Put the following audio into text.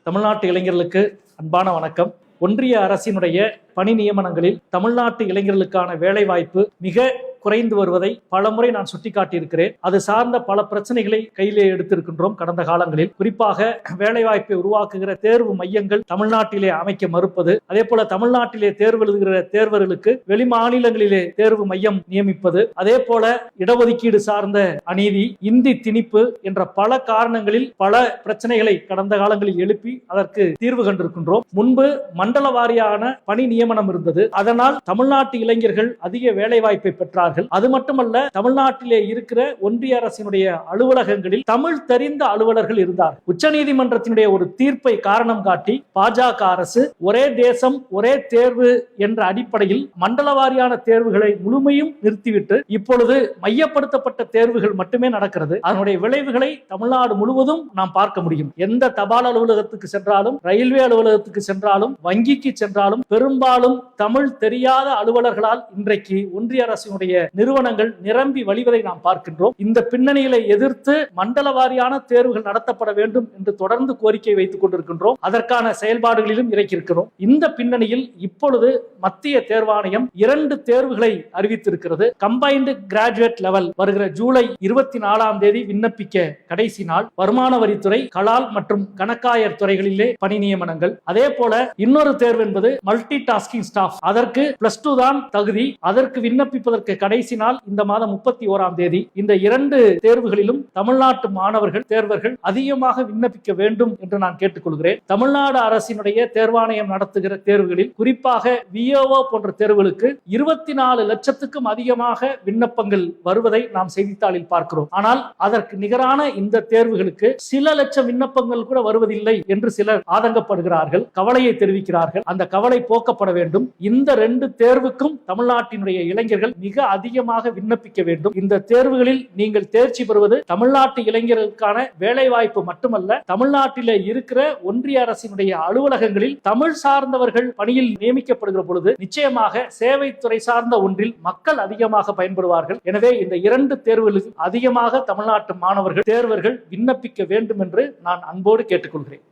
தமிழ்நாட்டு இளைஞர்களுக்கு அன்பான வணக்கம். ஒன்றிய அரசினுடைய பணி நியமனங்களில் தமிழ்நாட்டு இளைஞர்களுக்கான வேலைவாய்ப்பு மிக குறைந்து வருவதை பலமுறை நான் சுட்டிக்காட்டியிருக்கிறேன். அது சார்ந்த பல பிரச்சனைகளை கையிலே எடுத்திருக்கின்றோம். கடந்த காலங்களில் குறிப்பாக வேலைவாய்ப்பை உருவாக்குகிற தேர்வு மையங்கள் தமிழ்நாட்டிலே அமைக்க மறுப்பது, அதே போல தமிழ்நாட்டிலே தேர்வு எழுதுகிற தேர்வர்களுக்கு வெளி மாநிலங்களிலே தேர்வு மையம் நியமிப்பது, அதே போல இடஒதுக்கீடு சார்ந்த அநீதி, இந்தி திணிப்பு என்ற பல காரணங்களில் பல பிரச்சனைகளை கடந்த காலங்களில் எழுப்பி அதற்கு தீர்வு கண்டிருக்கின்றோம். முன்பு மண்டல வாரியான பணி நியமனம் இருந்தது. அதனால் தமிழ்நாட்டு இளைஞர்கள் அதிக வேலைவாய்ப்பை பெற்றார்கள். அது மட்டுமல்ல, தமிழ்நாட்டிலே இருக்கிற ஒன்றிய அரசினுடைய அலுவலகங்களில் தமிழ் தெரிந்த அலுவலர்கள் இருந்தார். உச்சநீதிமன்றத்தினுடைய ஒரு தீர்ப்பை காரணம் காட்டி பாஜக அரசு ஒரே தேசம் ஒரே தேர்வு என்ற அடிப்படையில் மண்டல வாரியான தேர்வுகளை முழுமையும் நிறுத்திவிட்டு இப்பொழுது மையப்படுத்தப்பட்ட தேர்வுகள் மட்டுமே நடக்கிறது. அதனுடைய விளைவுகளை தமிழ்நாடு முழுவதும் நாம் பார்க்க முடியும். எந்த தபால் அலுவலகத்துக்கு சென்றாலும், ரயில்வே அலுவலகத்துக்கு சென்றாலும், வங்கிக்கு சென்றாலும் பெரும்பாலும் தமிழ் தெரியாத அலுவலர்களால் இன்றைக்கு ஒன்றிய அரசினுடைய நிறுவனங்கள் நிரம்பி வழிவதை நாம் பார்க்கின்றோம். இந்த பின்னணிகளை எதிர்த்து மண்டல வாரியான தேர்வுகள் நடத்தப்பட வேண்டும் என்று தொடர்ந்து கோரிக்கை வைத்துக் கொண்டிருக்கின்றோம். அதற்கான செயல்பாடுகளிலும் இறக்கியிருக்கிறோம். இந்த பின்னணியில் இப்பொழுது மத்திய தேர்வாணையம் 2 தேர்வுகளை அறிவித்திருக்கிறது. கம்பைன்டு கிராஜுவேட் லெவல் வருகிற ஜூலை 24ஆம் தேதி விண்ணப்பிக்க கடைசி நாள். வருமான வரித்துறை, கலால் மற்றும் கணக்காயர் துறைகளிலே பணி நியமனங்கள். அதே போல இன்னொரு தேர்வு என்பது மல்டி டாஸ்கிங் ஸ்டாஃப். அதற்கு +2 தான் தகுதி. அதற்கு விண்ணப்பிப்பதற்கு கடைசி நாள் இந்த மாதம் 31ஆம் தேதி. இந்த 2 தேர்வுகளிலும் தமிழ்நாட்டு மாணவர்கள், தேர்வர்கள் அதிகமாக விண்ணப்பிக்க வேண்டும் என்று நான் கேட்டுக்கொள்கிறேன். தமிழ்நாடு அரசினுடைய தேர்வாணையம் நடத்துகிற தேர்வுகளில் குறிப்பாக விஓஓ போன்ற தேர்வுகளுக்கு 24 லட்சத்துக்கும் அதிகமாக விண்ணப்பங்கள் வருவதை நாம் செய்தித்தாளில் பார்க்கிறோம். ஆனால் அதற்கு நிகரான இந்த தேர்வுகளுக்கு சில லட்சம் விண்ணப்பங்கள் கூட வருவதில்லை என்று சிலர் ஆதங்கப்படுகிறார்கள், கவலையை தெரிவிக்கிறார்கள். அந்த கவலை போக்கப்பட வேண்டும். இந்த 2 தேர்வுக்கும் தமிழ்நாட்டினுடைய இளைஞர்கள் மிக அதிகமாக விண்ணப்பிக்க வேண்டும். இந்த தேர்வுகளில் நீங்கள் தேர்ச்சி பெறுவது தமிழ்நாட்டு இளைஞர்களுக்கான வேலை வாய்ப்பு மட்டுமல்ல, தமிழ்நாட்டிலே இருக்கிற ஒன்றிய அரசினுடைய அலுவலகங்களில் தமிழ் சார்ந்தவர்கள் பணியில் நியமிக்கப்படுகிற பொழுது நிச்சயமாக சேவைத்துறை சார்ந்த ஒன்றில் மக்கள் அதிகமாக பயன்படுவார்கள். எனவே இந்த 2 தேர்வுகளுக்கு அதிகமாக தமிழ்நாட்டு மாணவர்கள், தேர்வர்கள் விண்ணப்பிக்க வேண்டும் என்று நான் அன்போடு கேட்டுக்கொள்கிறேன்.